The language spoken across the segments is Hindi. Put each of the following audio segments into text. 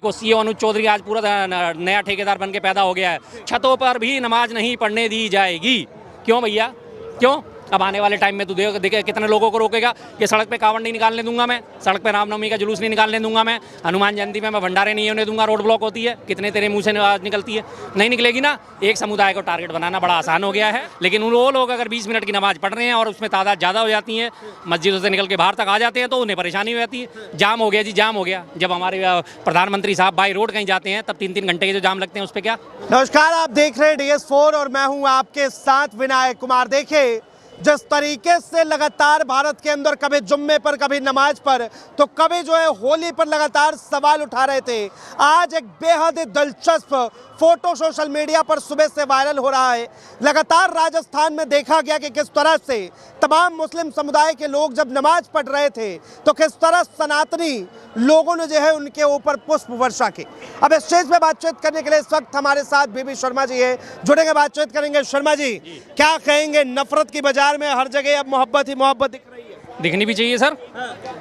को सीओ अनुज चौधरी आज पूरा नया ठेकेदार बन के पैदा हो गया है। छतों पर भी नमाज नहीं पढ़ने दी जाएगी। क्यों भैया, क्यों? अब आने वाले टाइम में तो देखे कितने लोगों को रोकेगा कि सड़क पे कावड़ नहीं निकालने दूंगा मैं, सड़क पे रामनवमी का जुलूस नहीं निकालने दूंगा मैं, हनुमान जयंती में मैं भंडारे नहीं होने दूंगा, रोड ब्लॉक होती है, कितने तेरे मुंह से आवाज निकलती है, नहीं निकलेगी ना। एक समुदाय को टारगेट बनाना बड़ा आसान हो गया है, लेकिन वो लोग अगर 20 मिनट की नमाज पढ़ रहे हैं और उसमें तादाद ज़्यादा हो जाती है, मस्जिदों से निकल के बाहर तक आ जाते हैं, तो उन्हें परेशानी हो जाती है। जाम हो गया जी, जाम हो गया। जब हमारे प्रधानमंत्री साहब बाई रोड कहीं जाते हैं तब 3-3 घंटे के जो जाम लगते हैं उस पर क्या। नमस्कार, आप देख रहे हैं DS4 और मैं हूं आपके साथ विनायक कुमार। देखिए जिस तरीके से लगातार भारत के अंदर कभी जुम्मे पर, कभी नमाज पर, तो कभी जो है होली पर लगातार सवाल उठा रहे थे, आज एक बेहद दिलचस्प फोटो सोशल मीडिया पर सुबह से वायरल हो रहा है। लगातार राजस्थान में देखा गया कि किस तरह से तमाम मुस्लिम समुदाय के लोग जब नमाज पढ़ रहे थे तो किस तरह सनातनी लोगों ने जो है उनके ऊपर पुष्प वर्षा की। अब इस चीज पे बातचीत करने के लिए इस वक्त हमारे साथ बीबी शर्मा जी है, जुड़ेंगे, बातचीत करेंगे। शर्मा जी, क्या कहेंगे? नफरत की बाजार में हर जगह अब मोहब्बत ही मोहब्बत दिख रही है। दिखनी भी चाहिए सर।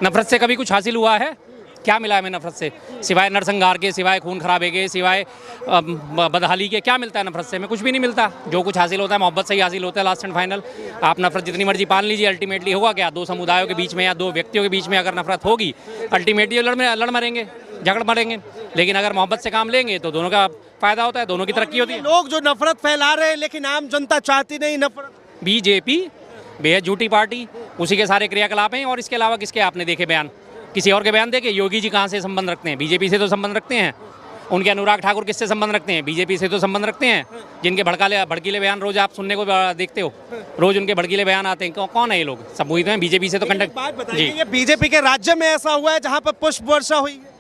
नफरत से कभी कुछ हासिल हुआ है? क्या मिला है हमें नफरत से? सिवाय नरसंहार के, सिवाय खून खराबे के, सिवाय बदहाली के क्या मिलता है नफरत से? हमें कुछ भी नहीं मिलता। जो कुछ हासिल होता है मोहब्बत से ही हासिल होता है लास्ट एंड फाइनल। आप नफरत जितनी मर्जी पाल लीजिए, अल्टीमेटली होगा क्या? दो समुदायों के बीच में या दो व्यक्तियों के बीच में अगर नफरत होगी, अल्टीमेटली लड़ मरेंगे, झगड़ मरेंगे। लेकिन अगर मोहब्बत से काम लेंगे तो दोनों का फायदा होता है, दोनों की तरक्की होती है। लोग जो नफरत फैला रहे हैं लेकिन आम जनता चाहती नहीं नफरत। बीजेपी बेहद झूठी पार्टी, उसी के सारे क्रियाकलाप हैं। और इसके अलावा किसके आपने देखे बयान? किसी और के बयान देखे? योगी जी कहाँ से संबंध रखते हैं? बीजेपी से तो संबंध रखते हैं। उनके अनुराग ठाकुर किससे संबंध रखते हैं? बीजेपी से तो संबंध रखते हैं। जिनके भड़कीले बयान रोज आप सुनने को देखते हो, रोज उनके भड़कीले बयान आते हैं। कौन है ये लोग? सब वही तो हैं, बीजेपी से तो कंडक्ट जी। बीजेपी के राज्य में ऐसा हुआ है जहाँ पर पुष्प वर्षा हुई है?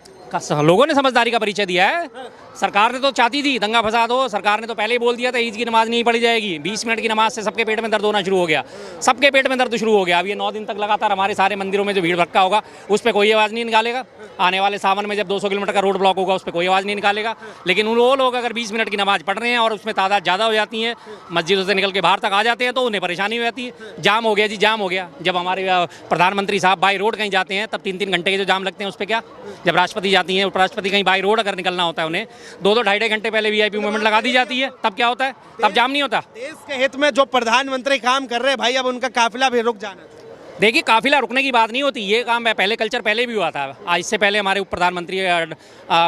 लोगों ने समझदारी का परिचय दिया है। सरकार ने तो चाहती थी दंगा फसाद हो, सरकार ने तो पहले ही बोल दिया था ईद की नमाज नहीं पढ़ी जाएगी। 20 मिनट की नमाज से सबके पेट में दर्द होना शुरू हो गया, सबके पेट में दर्द शुरू हो गया। अब ये 9 दिन तक लगातार हमारे सारे मंदिरों में जो भीड़ भड़का होगा उस पर कोई आवाज़ नहीं निकालेगा। आने वाले सावन में जब 200 किलोमीटर का रोड ब्लॉक होगा उस पर कोई आवाज़ नहीं निकालेगा। लेकिन वो लोग अगर 20 मिनट की नमाज पढ़ रहे हैं और उसमें तादाद ज़्यादा हो जाती है, मस्जिदों से निकल के बाहर तक आ जाते हैं, तो उन्हें परेशानी हो जाती है। जाम हो गया जी, जाम हो गया। जब हमारे प्रधानमंत्री साहब बाई रोड कहीं जाते हैं तब 3-3 घंटे के जो जाम लगते हैं उस पर क्या। जब राष्ट्रपति जाती हैं, उपराष्ट्रपति कहीं बाई रोड अगर निकलना होता है उन्हें 2-2 ढाई घंटे पहले VIP मूवमेंट लगा दी जाती है, तब क्या होता है? तब जाम नहीं होता। देश के हित में जो प्रधानमंत्री काम कर रहे हैं भाई, अब उनका काफिला भी रुक जाना। देखिए, काफिला रुकने की बात नहीं होती, ये काम पहले कल्चर पहले भी हुआ था। आज इससे पहले हमारे उप प्रधानमंत्री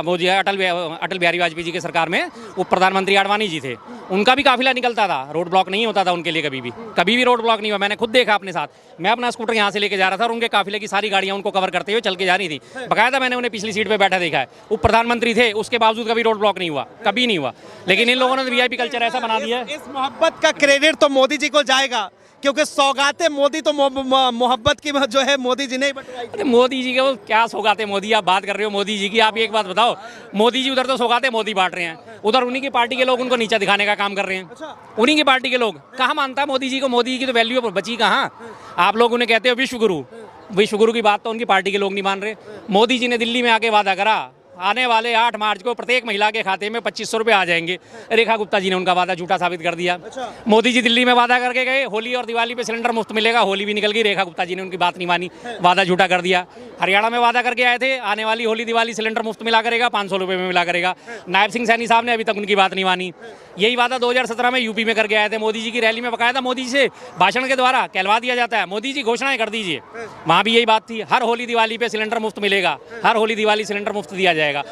वो जो अटल बिहारी वाजपेयी जी के सरकार में उप प्रधानमंत्री आडवाणी जी थे, उनका भी काफिला निकलता था, रोड ब्लॉक नहीं होता था उनके लिए। कभी भी रोड ब्लॉक नहीं हुआ। मैंने खुद देखा अपने साथ। मैं अपना स्कूटर यहाँ से लेके जा रहा था और उनके काफिले की सारी गाड़ियाँ उनको कवर करते हुए चल के जा रही थी। बकायदा मैंने उन्हें पिछली सीट पर बैठा देखा है। उप प्रधानमंत्री थे, उसके बावजूद कभी रोड ब्लॉक नहीं हुआ, कभी नहीं हुआ। लेकिन इन लोगों ने VIP कल्चर ऐसा बना दिया है। इस मोहब्बत का क्रेडिट तो मोदी जी को जाएगा, क्योंकि सौगातें मोदी तो मोहब्बत की जो है मोदी जी ने ही बंटवाई। अरे मोदी जी के वो क्या सौगातें? मोदी आप बात कर रहे हो मोदी जी की। आप एक बात बताओ, मोदी जी उधर तो सौगातें मोदी बांट रहे हैं, उधर उन्हीं की पार्टी के लोग उनको नीचा दिखाने का काम कर रहे हैं। अच्छा। उन्हीं की पार्टी के लोग। कहाँ मानता है मोदी जी को? मोदी जी की तो वैल्यू बची कहाँ? आप लोग उन्हें कहते हो विश्व गुरु। विश्व गुरु की बात तो उनकी पार्टी के लोग नहीं मान रहे। मोदी जी ने दिल्ली में आके वादा करा, आने वाले 8 मार्च को प्रत्येक महिला के खाते में 2500 रुपये आ जाएंगे। रेखा गुप्ता जी ने उनका वादा झूठा साबित कर दिया। अच्छा। मोदी जी दिल्ली में वादा करके गए होली और दिवाली पे सिलेंडर मुफ्त मिलेगा, होली भी निकल गई। रेखा गुप्ता जी ने उनकी बात नहीं मानी, वादा झूठा कर दिया। हरियाणा में वादा करके आए थे आने वाली होली दिवाली सिलेंडर मुफ्त मिला करेगा, 500 रुपये में मिला करेगा। नायब सिंह सैनी साहब ने अभी तक उनकी बात नहीं मानी। यही वादा 2017 में UP में करके आए थे। मोदी जी की रैली में बकायदा मोदी जी से भाषण के द्वारा कहलवा दिया जाता है, मोदी जी घोषणाएं कर दीजिए। वहाँ भी यही बात थी, हर होली दिवाली पे सिलेंडर मुफ्त मिलेगा, हर होली दिवाली सिलेंडर मुफ्त दिया जाएगा।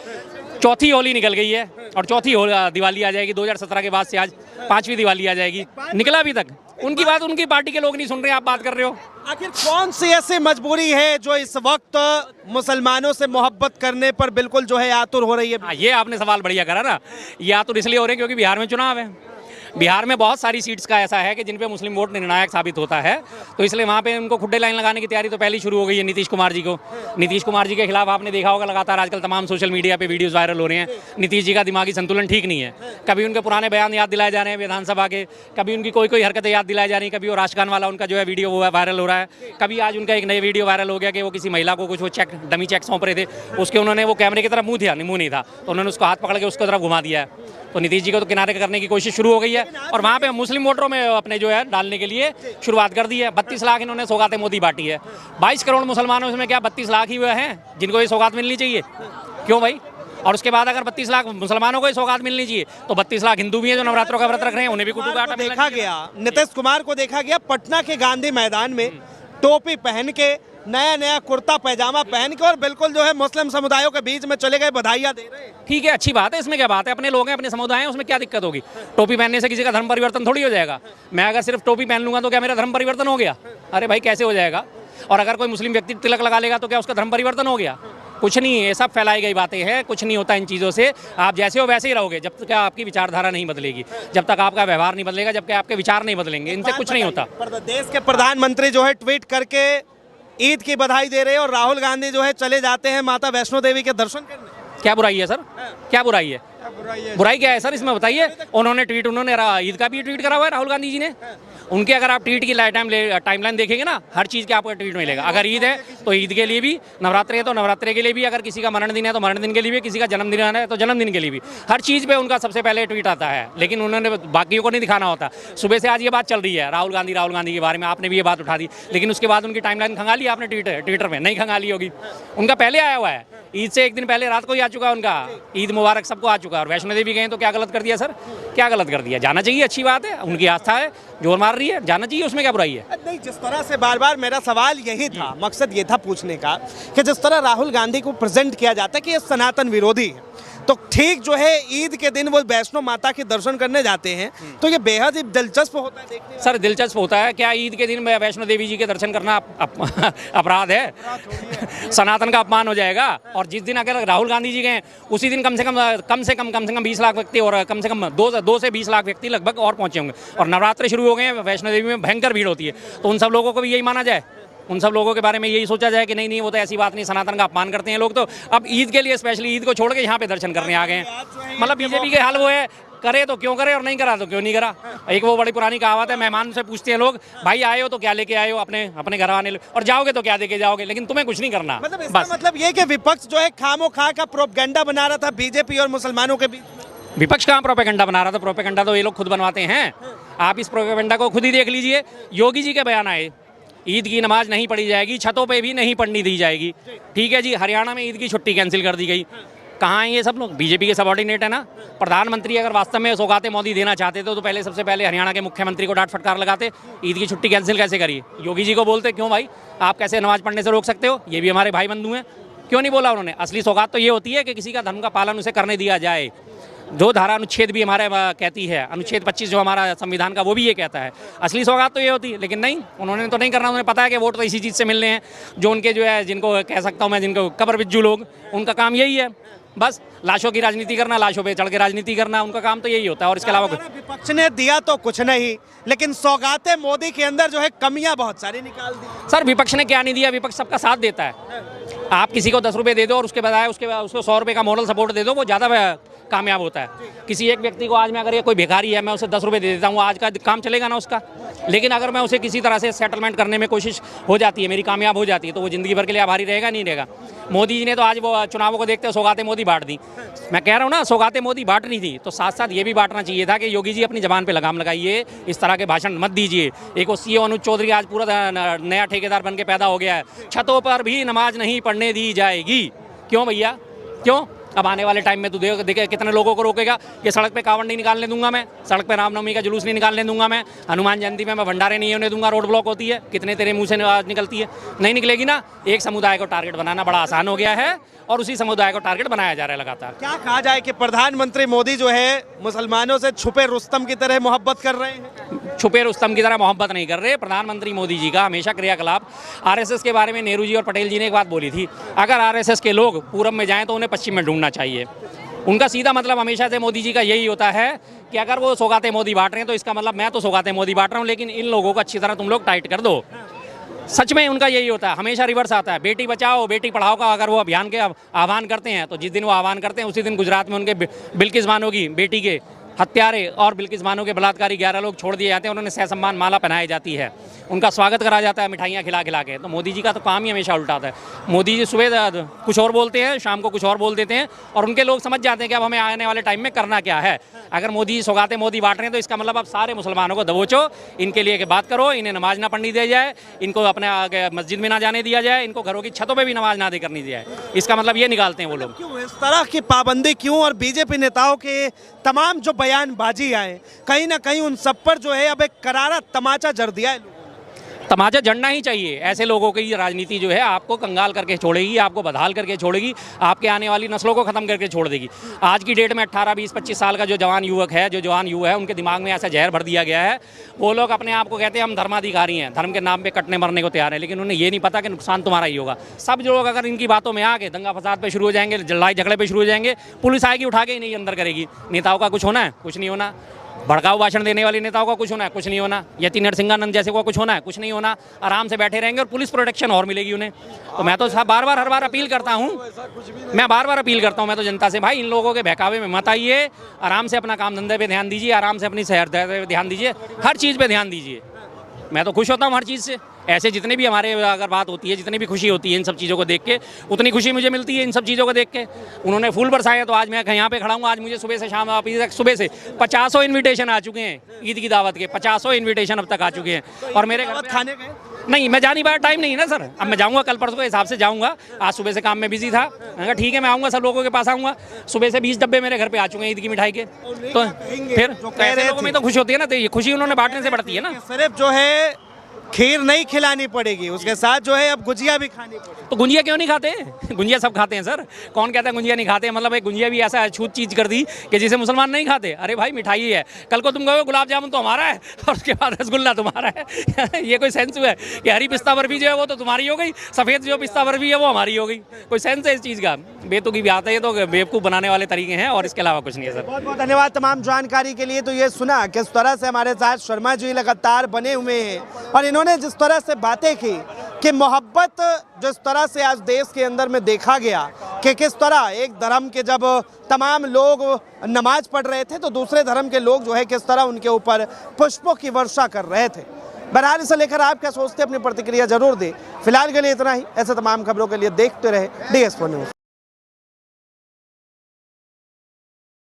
चौथी होली निकल गई है और चौथी दिवाली आ जाएगी। 2017 के बाद से आज 5वीं दिवाली आ जाएगी। निकला अभी तक उनकी बात उनकी पार्टी के लोग नहीं सुन रहे, आप बात कर रहे हो। आखिर कौन सी ऐसी मजबूरी है जो इस वक्त मुसलमानों से मोहब्बत करने पर बिल्कुल जो है आतुर हो रही है? ये आपने सवाल बढ़िया करा ना। ये आतुर इसलिए हो रहे हैं क्योंकि बिहार में चुनाव है। बिहार में बहुत सारी सीट्स का ऐसा है कि जिन पे मुस्लिम वोट निर्णायक साबित होता है, तो इसलिए वहाँ पे उनको खुड्डे लाइन लगाने की तैयारी तो पहले ही शुरू हो गई है नीतीश कुमार जी को। नीतीश कुमार जी के खिलाफ आपने देखा होगा लगातार आजकल तमाम सोशल मीडिया पे वीडियोस वायरल हो रहे हैं। नीतीश जी का दिमागी संतुलन ठीक नहीं है। कभी उनके पुराने बयान याद दिलाए जा रहे हैं विधानसभा के, कभी उनकी कोई हरकतें याद दिलाई जा रही हैं, कभी वो राष्ट्रगान वाला उनका जो है वीडियो वो वायरल हो रहा है, कभी आज उनका एक नई वीडियो वायरल हो गया कि वो किसी महिला को कुछ वो डमी चेक सौंप रहे थे, उसके उन्होंने वो कैमरे की तरफ मुँह नहीं था तो उन्होंने उसको हाथ पकड़ के उसकी तरफ घुमा दिया है। तो नीतीश जी को तो किनारे करने की कोशिश शुरू हो गई है और वहाँ पे मुस्लिम वोटरों में अपने जो है डालने के लिए शुरुआत कर दी है। 32 लाख इन्होंने सौगातें मोदी बांटी है। 22 करोड़ मुसलमानों में क्या 32 लाख ही हुए हैं जिनको ये सौगात मिलनी चाहिए? क्यों भाई? और उसके बाद अगर 32 लाख मुसलमानों को ही सौगात मिलनी चाहिए तो 32 लाख हिंदू भी हैं जो नवरात्रों का व्रत रख रहे हैं, उन्हें भी कुटु का आटा मिलना देखा चाहिए। गया, नीतीश कुमार को देखा गया पटना के गांधी मैदान में टोपी पहन के, नया नया कुर्ता पैजामा पहन के, और बिल्कुल जो है मुस्लिम समुदायों के बीच में चले गए, बधाइयां दे रहे हैं। ठीक है, अच्छी बात है, इसमें क्या बात है, अपने लोग हैं, अपने समुदाय हैं, उसमें क्या दिक्कत होगी। टोपी पहनने से किसी का धर्म परिवर्तन थोड़ी हो जाएगा। मैं अगर सिर्फ टोपी पहन लूंगा तो क्या मेरा धर्म परिवर्तन हो गया? अरे भाई कैसे हो जाएगा? और अगर कोई मुस्लिम व्यक्ति तिलक लगा लेगा तो क्या उसका धर्म परिवर्तन हो गया? कुछ नहीं है, ये सब फैलाई गई बातें हैं, कुछ नहीं होता इन चीज़ों से। आप जैसे हो वैसे ही रहोगे जब तक आपकी विचारधारा नहीं बदलेगी, जब तक आपका व्यवहार नहीं बदलेगा, जब तक आपके विचार नहीं बदलेंगे, इनसे कुछ नहीं होता। देश के प्रधानमंत्री जो है ट्वीट करके ईद की बधाई दे रहे हैं, और राहुल गांधी जो है चले जाते हैं माता वैष्णो देवी के दर्शन करने। क्या बुराई है सर? क्या बुराई है? बुराई क्या है सर इसमें, बताइए। उन्होंने ईद का भी ट्वीट करा हुआ है राहुल गांधी जी ने। उनके अगर आप ट्वीट की टाइमलाइन देखेंगे ना, हर चीज़ के आपको ट्वीट मिलेगा। अगर ईद है तो ईद के लिए भी, नवरात्रि है तो नवरात्रि के लिए भी, अगर किसी का मरण दिन है तो मरण दिन के लिए भी, किसी का जन्मदिन है तो जन्मदिन के लिए भी, हर चीज़ पे उनका सबसे पहले ट्वीट आता है। लेकिन उन्होंने बाकियों को नहीं दिखाना होता। सुबह से आज ये बात चल रही है राहुल गांधी के बारे में, आपने भी ये बात उठा दी, लेकिन उसके बाद उनकी टाइमलाइन खंगाली आपने ट्विटर में नहीं खंगाली होगी। उनका पहले आया हुआ है, ईद से एक दिन पहले रात को ही आ चुका है उनका, ईद मुबारक सबको आ चुका है। और वैष्णो देवी गए तो क्या गलत कर दिया सर? क्या गलत कर दिया? जाना चाहिए, अच्छी बात है, उनकी आस्था है, जोर मार रही है, जाना चाहिए, उसमें क्या बुराई है? नहीं, जिस तरह से बार बार मेरा सवाल यही था, मकसद ये था पूछने का कि जिस तरह राहुल गांधी को प्रेजेंट किया जाता है कि ये सनातन विरोधी है, तो ठीक जो है ईद के दिन वो वैष्णो माता के दर्शन करने जाते हैं, तो ये बेहद ही दिलचस्प होता है देखने में। सर दिलचस्प होता है क्या? ईद के दिन वैष्णो देवी जी के दर्शन करना अपराध है? सनातन का अपमान हो जाएगा। और जिस दिन अगर राहुल गांधी जी गए उसी दिन कम से कम 20 लाख व्यक्ति, और कम से कम 2 से 20 लाख व्यक्ति लगभग और पहुंचे होंगे। और नवरात्रि शुरू हो गए हैं, वैष्णो देवी में भयंकर भीड़ होती है, तो उन सब लोगों को भी यही माना जाए, उन सब लोगों के बारे में यही सोचा जाए कि नहीं वो तो ऐसी बात नहीं, सनातन का अपमान करते हैं लोग। तो अब ईद के लिए स्पेशली ईद को छोड़ के यहाँ पे दर्शन करने आ गए हैं। मतलब बीजेपी के हाल वो है, करे तो क्यों करे और नहीं करा तो क्यों नहीं करा। एक वो बड़ी पुरानी कहावत है, मेहमान से पूछते हैं लोग, भाई आए हो तो क्या लेके आए हो अपने घर आने, और जाओगे तो क्या देके जाओगे, लेकिन तुम्हें कुछ नहीं करना। मतलब ये कि विपक्ष जो है खामो खा का प्रोपेगेंडा बना रहा था बीजेपी और मुसलमानों के बीच। विपक्ष कहाँ प्रोपेगेंडा बना रहा था? प्रोपेगेंडा तो ये लोग खुद बनवाते हैं। आप इस प्रोपेगेंडा को खुद ही देख लीजिए। योगी जी के बयान आए, ईद की नमाज नहीं पढ़ी जाएगी, छतों पे भी नहीं पढ़नी दी जाएगी। ठीक है जी, हरियाणा में ईद की छुट्टी कैंसिल कर दी गई। कहाँ हैं ये सब लोग? बीजेपी के सबऑर्डिनेट है ना। प्रधानमंत्री अगर वास्तव में सौगाते मोदी देना चाहते थे तो पहले सबसे पहले हरियाणा के मुख्यमंत्री को डांट फटकार लगाते, ईद की छुट्टी कैंसिल कैसे करिए। योगी जी को बोलते, क्यों भाई आप कैसे नमाज पढ़ने से रोक सकते हो, ये भी हमारे भाई बंधु हैं, क्यों नहीं बोला उन्होंने? असली सौगात तो ये होती है कि किसी का धर्म का पालन उसे करने दिया जाए। जो धारा अनुच्छेद भी हमारे कहती है, अनुच्छेद 25 जो हमारा संविधान का, वो भी ये कहता है। असली सौगात तो ये होती है, लेकिन नहीं, उन्होंने तो नहीं करना। उन्हें पता है कि वोट तो इसी चीज़ से मिलने हैं, जो उनके जो है, जिनको कह सकता हूँ मैं, जिनको कबर बिज्जू लोग, उनका काम यही है, बस लाशों की राजनीति करना, लाशों पे चढ़ के राजनीति करना, उनका काम तो यही होता है। और इसके अलावा कुछ विपक्ष ने दिया तो कुछ नहीं, लेकिन सौगाते मोदी के अंदर जो है कमियां बहुत सारी निकाल दी। सर विपक्ष ने क्या नहीं दिया? विपक्ष सबका साथ देता है। आप किसी को 10 रुपये दे दो और उसके बजाय उसको 100 रुपये का मॉरल सपोर्ट दे दो, वो ज़्यादा कामयाब होता है। किसी एक व्यक्ति को आज मैं, अगर ये कोई भिखारी है, मैं उसे 10 रुपये दे देता हूँ, आज का काम चलेगा ना उसका। लेकिन अगर मैं उसे किसी तरह से सेटलमेंट करने में कोशिश हो जाती है, मेरी कामयाब हो जाती है, तो वो ज़िंदगी भर के लिए आभारी रहेगा, नहीं रहेगा। मोदी जी ने तो आज वो चुनावों को देखते हुए सौगाते मोदी बांट दी। मैं कह रहा हूँ ना, सौगाते मोदी बांटनी थी तो साथ साथ ये भी बांटना चाहिए था कि योगी जी अपनी जबान पे लगाम लगाइए, इस तरह के भाषण मत दीजिए। एक वो सीओ अनुज चौधरी आज पूरा नया ठेकेदार बन के पैदा हो गया है, छतों पर भी नमाज नहीं पढ़ने दी जाएगी। क्यों भैया, क्यों? अब आने वाले टाइम में तू देखे कितने लोगों को रोकेगा। ये सड़क पे कावड़ नहीं निकालने दूंगा मैं, सड़क पे रामनवमी का जुलूस नहीं निकालने दूंगा मैं, हनुमान जयंती में मैं भंडारे नहीं होने दूंगा, रोड ब्लॉक होती है, कितने तेरे मुंह से आवाज निकलती है, नहीं निकलेगी ना। एक समुदाय को टारगेट बनाना बड़ा आसान हो गया है और उसी समुदाय को टारगेट बनाया जा रहा है लगातार। क्या कहा जाए कि प्रधानमंत्री मोदी जो है मुसलमानों से छुपे रुस्तम की तरह मोहब्बत कर रहे हैं? छुपे रुस्तम की तरह मोहब्बत नहीं कर रहे। प्रधानमंत्री मोदी जी का हमेशा क्रियाकलाप, आरएसएस के बारे में नेहरू जी और पटेल जी ने एक बात बोली थी, अगर आरएसएस के लोग पूरब में जाएं तो उन्हें पश्चिम में ढूंढना चाहिए। उनका सीधा मतलब हमेशा से मोदी जी का यही होता है कि अगर वो सौगाते मोदी बांट रहे हैं तो इसका मतलब मैं तो सौगाते मोदी बांट रहा हूँ, लेकिन इन लोगों को अच्छी तरह तुम लोग टाइट कर दो। सच में उनका यही होता है, हमेशा रिवर्स आता है। बेटी बचाओ बेटी पढ़ाओ का अगर वो अभियान के आह्वान करते हैं तो जिस दिन वो आह्वान करते हैं उसी दिन गुजरात में उनके बिल्किस बानो की बेटी के हत्यारे और बिल्किस बानो के बलात्कारी 11 लोग छोड़ दिए जाते हैं, उन्होंने सह सम्मान माला पहनाई जाती है, उनका स्वागत करा जाता है मिठाइयाँ खिला खिला के। तो मोदी जी का तो काम ही हमेशा उल्टा था। मोदी जी सुबह कुछ और बोलते हैं, शाम को कुछ और बोल देते हैं, और उनके लोग समझ जाते हैं कि अब हमें आने वाले टाइम में करना क्या है। अगर मोदी जी सौगाते मोदी बांट रहे हैं तो इसका मतलब अब सारे मुसलमानों को दबोचो, इनके लिए बात करो, इन्हें नमाज ना पढ़नी दी जाए, इनको अपने आगे मस्जिद में ना जाने दिया जाए, इनको घरों की छतों पर भी नमाज ना दे करनी दी जाए। इसका मतलब ये निकालते हैं वो लोग। क्यों इस तरह की पाबंदी क्यों? और बीजेपी नेताओं के तमाम जो बयानबाजी आए, कहीं ना कहीं उन सब पर जो है अब एक करारा तमाचा जड़ दिया है लोगों ने। तमाचा जड़ना ही चाहिए। ऐसे लोगों की राजनीति जो है आपको कंगाल करके छोड़ेगी, आपको बदहाल करके छोड़ेगी, आपके आने वाली नस्लों को ख़त्म करके छोड़ देगी। आज की डेट में 18, 20, 25 साल का जो जवान युवक है, जो जवान युवा है, उनके दिमाग में ऐसा जहर भर दिया गया है। वो लोग अपने आप को कहते हैं हम धर्माधिकारी हैं, धर्म के नाम पे कटने मरने को तैयार है, लेकिन उन्हें ये नहीं पता कि नुकसान तुम्हारा ही होगा। सब लोग अगर इनकी बातों में आके दंगा फसाद पे शुरू हो जाएंगे, लड़ाई झगड़े पे शुरू हो जाएंगे, पुलिस आएगी उठा के ही नहीं अंदर करेगी। नेताओं का कुछ होना है? कुछ नहीं होना। भड़काऊ भाषण देने वाले नेताओं का कुछ होना है? कुछ नहीं होना। यति नरसिंहानंद जैसे को कुछ होना है? कुछ नहीं होना। आराम से बैठे रहेंगे और पुलिस प्रोटेक्शन और मिलेगी उन्हें। तो मैं तो हर बार अपील करता हूँ, मैं बार बार अपील करता हूँ मैं तो जनता से, भाई इन लोगों के बहकावे में मत आइए, आराम से अपना काम धंधे पे ध्यान दीजिए, आराम से अपनी सेहत पे ध्यान दीजिए, हर चीज़ पे ध्यान दीजिए। मैं तो खुश होता हूँ हर चीज़ से। ऐसे जितने भी हमारे अगर बात होती है, जितनी भी खुशी होती है इन सब चीज़ों को देख के, उतनी खुशी मुझे मिलती है इन सब चीज़ों को देख के। उन्होंने फूल बरसाए तो आज मैं यहाँ पे खड़ा हूँ। आज मुझे सुबह से शाम अभी तक सुबह से 50 इन्विटेशन आ चुके हैं ईद की दावत के। 50 इन्विटेशन अब तक आ चुके हैं। और मेरे घर खाने गए नहीं, मैं जा नहीं पाया, टाइम नहीं है ना सर। अब मैं जाऊँगा कल परसों के हिसाब से जाऊँगा। आज सुबह से काम में बिजी था। मैंने कहा ठीक है मैं आऊँगा, सब लोगों के पास आऊँगा। सुबह से 20 डब्बे मेरे घर पे आ चुके हैं ईद की मिठाई के। तो फिर ऐसे लोगों में तो खुशी होती है ना, तो ये खुशी उन्होंने बांटने से बढ़ती है ना। सिर्फ जो है खीर नहीं खिलानी पड़ेगी, उसके साथ जो है अब गुजिया भी खानी पड़ेगी। तो गुंजिया क्यों नहीं खाते? गुंजिया सब खाते हैं सर। कौन कहता है गुंजिया नहीं खाते? मतलब एक गुंजिया भी ऐसा अछूत चीज़ कर दी कि जिसे मुसलमान नहीं खाते। अरे भाई मिठाई है, कल को तुम कहोगे गुलाब जामुन तो हमारा है और उसके बाद रसगुल्ला तुम्हारा है। ये कोई सेंस हुआ है कि हरी पिस्ता बर्फी जो है वो तो तुम्हारी हो गई, सफ़ेद जो पिस्ता बर्फी है वो हमारी हो गई? कोई सेंस है इस चीज़ का? बेतुकी भी आता है, तो बेवकूफ़ बनाने वाले तरीके हैं और इसके अलावा कुछ नहीं है सर। बहुत बहुत धन्यवाद तमाम जानकारी के लिए। तो ये सुना किस तरह से हमारे साथ शर्मा जी लगातार बने हुए हैं और इन्होंने जिस तरह से बातें की कि मोहब्बत जिस तरह से आज देश के अंदर में देखा गया कि किस तरह एक धर्म के जब तमाम लोग नमाज पढ़ रहे थे तो दूसरे धर्म के लोग जो है किस तरह उनके ऊपर पुष्पों की वर्षा कर रहे थे। बहरहाल इसे लेकर आप क्या सोचते हैं, अपनी प्रतिक्रिया जरूर दें। फिलहाल के लिए इतना ही। ऐसे तमाम खबरों के लिए देखते रहे DS4 न्यूज़।